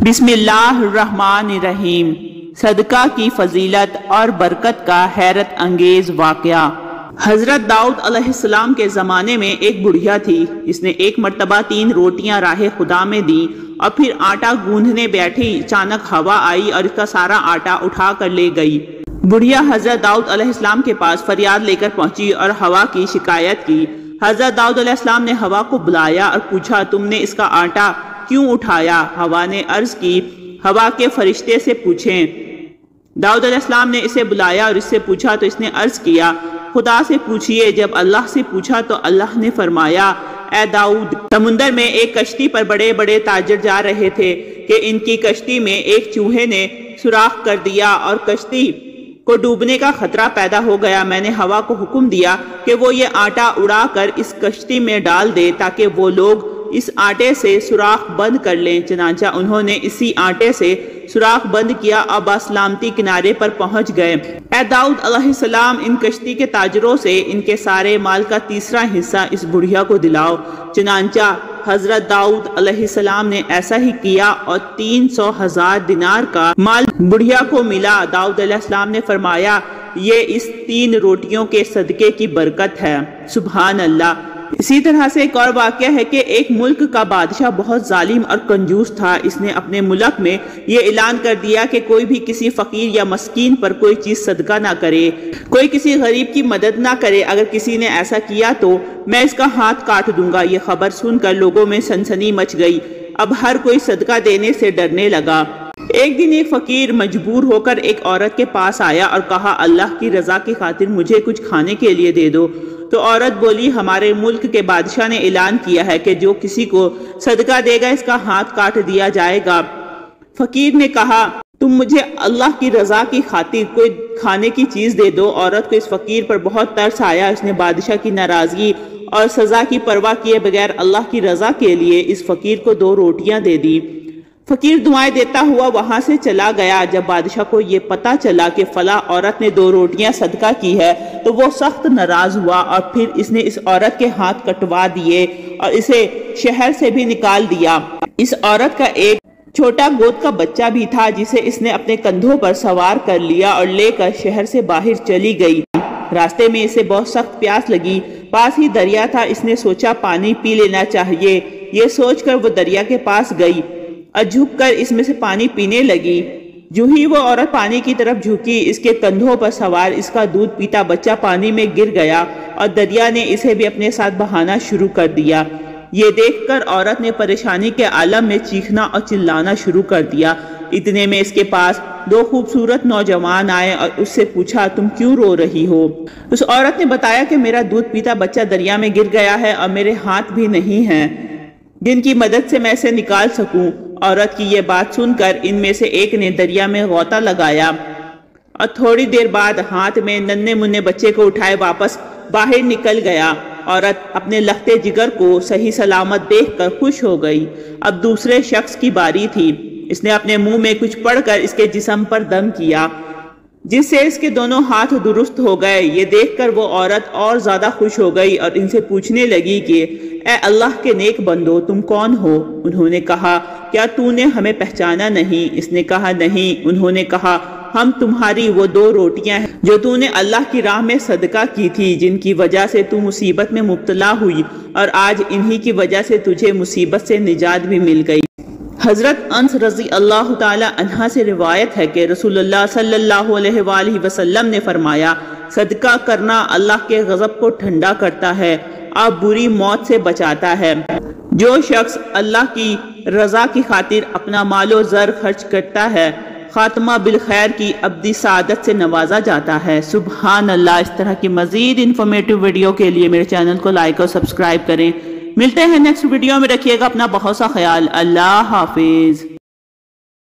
بسم اللہ الرحمن الرحیم۔ صدقہ کی فضیلت اور برکت کا حیرت انگیز واقعہ۔ حضرت داؤد علیہ السلام کے زمانے میں ایک بڑھیا تھی، اس نے ایک مرتبہ 3 روٹیاں راہ خدا میں دیں اور پھر آٹا گوندھنے بیٹھی۔ اچانک ہوا آئی اور اس کا سارا آٹا اٹھا کر لے گئی۔ بڑھیا حضرت داؤد علیہ السلام کے پاس فریاد لے کر پہنچی اور ہوا کی شکایت کی۔ حضرت داؤد علیہ السلام نے ہوا کو بلایا اور پوچھا، تم نے اس کا آٹا کیوں اٹھایا؟ ہوا نے عرض کی، ہوا کے فرشتے سے پوچھیں۔ داؤد علیہ السلام نے اسے بلایا اور اس سے پوچھا تو اس نے عرض کیا، خدا سے پوچھئے۔ جب اللہ سے پوچھا تو اللہ نے فرمایا، اے داؤد، سمندر میں ایک کشتی پر بڑے بڑے تاجر جا رہے تھے کہ ان کی کشتی میں ایک چوہے نے سوراخ کر دیا اور کشتی کو ڈوبنے کا خطرہ پیدا ہو گیا۔ میں نے ہوا کو حکم دیا کہ وہ یہ آٹا اڑا کر اس کشتی میں ڈال دے تاکہ وہ لوگ اس آٹے سے سوراخ بند کر لیں۔ چنانچہ انہوں نے اسی آٹے سے سوراخ بند کیا اور بسلامتی کنارے پر پہنچ گئے۔ اے داؤد علیہ السلام، ان کشتی کے تاجروں سے ان کے سارے مال کا تیسرا حصہ اس بڑھیا کو دلاؤ۔ چنانچہ حضرت داؤد علیہ السلام نے ایسا ہی کیا اور 300,000 دینار کا مال بڑھیا کو ملا۔ داؤد علیہ السلام نے فرمایا، یہ اس 3 روٹیوں کے صدقے کی برکت ہے۔ سبحان اللہ۔ اسی طرح سے ایک اور واقعہ ہے کہ ایک ملک کا بادشاہ بہت ظالم اور کنجوس تھا۔ اس نے اپنے ملک میں یہ اعلان کر دیا کہ کوئی بھی کسی فقیر یا مسکین پر کوئی چیز صدقہ نہ کرے، کوئی کسی غریب کی مدد نہ کرے۔ اگر کسی نے ایسا کیا تو میں اس کا ہاتھ کاٹ دوں گا۔ یہ خبر سن کر لوگوں میں سنسنی مچ گئی۔ اب ہر کوئی صدقہ دینے سے ڈرنے لگا۔ ایک دن ایک فقیر مجبور ہو کر ایک عورت کے پاس آیا اور کہا، اللہ کی رضا کی خاطر مجھے کچھ کھانے کے لیے دے دو۔ تو عورت بولی، ہمارے ملک کے بادشاہ نے اعلان کیا ہے کہ جو کسی کو صدقہ دے گا اس کا ہاتھ کاٹ دیا جائے گا۔ فقیر نے کہا، تم مجھے اللہ کی رضا کی خاطر کوئی کھانے کی چیز دے دو۔ عورت کو اس فقیر پر بہت ترس آیا۔ اس نے بادشاہ کی ناراضگی اور سزا کی پرواہ کیے بغیر اللہ کی رضا کے لیے اس فقیر کو 2 روٹیاں دے دی۔ فقیر دعائیں دیتا ہوا وہاں سے چلا گیا۔ جب بادشاہ کو یہ پتا چلا کہ فلاں عورت نے 2 روٹیاں صدقہ کی ہے تو وہ سخت ناراض ہوا اور پھر اس نے اس عورت کے ہاتھ کٹوا دیے اور اسے شہر سے بھی نکال دیا۔ اس عورت کا ایک چھوٹا گود کا بچہ بھی تھا جسے اس نے اپنے کندھوں پر سوار کر لیا اور لے کر شہر سے باہر چلی گئی۔ راستے میں اسے بہت سخت پیاس لگی۔ پاس ہی دریا تھا۔ اس نے سوچا پانی پی لینا چاہیے۔ یہ سوچ کر وہ دریا کے پاس گئی اور جھک کر اس میں سے پانی پینے لگی۔ جو ہی وہ عورت پانی کی طرف جھکی، اس کے کندھوں پر سوار اس کا دودھ پیتا بچہ پانی میں گر گیا اور دریا نے اسے بھی اپنے ساتھ بہانا شروع کر دیا۔ یہ دیکھ کر عورت نے پریشانی کے عالم میں چیخنا اور چلانا شروع کر دیا۔ اتنے میں اس کے پاس 2 خوبصورت نوجوان آئے اور اس سے پوچھا، تم کیوں رو رہی ہو؟ اس عورت نے بتایا کہ میرا دودھ پیتا بچہ دریا میں گر گیا ہے اور میرے ہاتھ بھی نہیں ہیں جن کی مدد سے میں اسے نکال سکوں۔ عورت کی یہ بات سن کر ان میں سے ایک نے دریا میں غوطہ لگایا اور تھوڑی دیر بعد ہاتھ میں ننھے منھے بچے کو اٹھائے واپس باہر نکل گیا۔ عورت اپنے لختے جگر کو صحیح سلامت دیکھ کر خوش ہو گئی۔ اب دوسرے شخص کی باری تھی۔ اس نے اپنے منہ میں کچھ پڑھ کر اس کے جسم پر دم کیا جس سے اس کے دونوں ہاتھ درست ہو گئے۔ یہ دیکھ کر وہ عورت اور زیادہ خوش ہو گئی اور ان سے پوچھنے لگی کہ اے اللہ کے نیک بندو، تم کون ہو؟ انہوں نے کہا، کیا تو نے ہمیں پہچانا نہیں؟ اس نے کہا، نہیں۔ انہوں نے کہا، ہم تمہاری وہ 2 روٹیاں ہیں جو تو نے اللہ کی راہ میں صدقہ کی تھی، جن کی وجہ سے تو مصیبت میں مبتلا ہوئی اور آج انہی کی وجہ سے تجھے مصیبت سے نجات بھی مل گئی۔ حضرت انس رضی اللہ تعالی عنہ سے روایت ہے کہ رسول اللہ صلی اللہ علیہ وآلہ وسلم نے فرمایا، صدقہ کرنا اللہ کے غضب کو ٹھنڈا کرتا ہے اور بری موت سے بچاتا ہے۔ جو شخص اللہ کی رضا کی خاطر اپنا مال و زر خرچ کرتا ہے، خاتمہ بالخیر کی ابدی سعادت سے نوازا جاتا ہے۔ سبحان اللہ۔ اس طرح کی مزید انفارمیٹیو ویڈیو کے لیے میرے چینل کو لائک اور سبسکرائب کریں۔ ملتے ہیں نیکسٹ ویڈیو میں۔ رکھیے گا اپنا بہت سا خیال۔ اللہ حافظ۔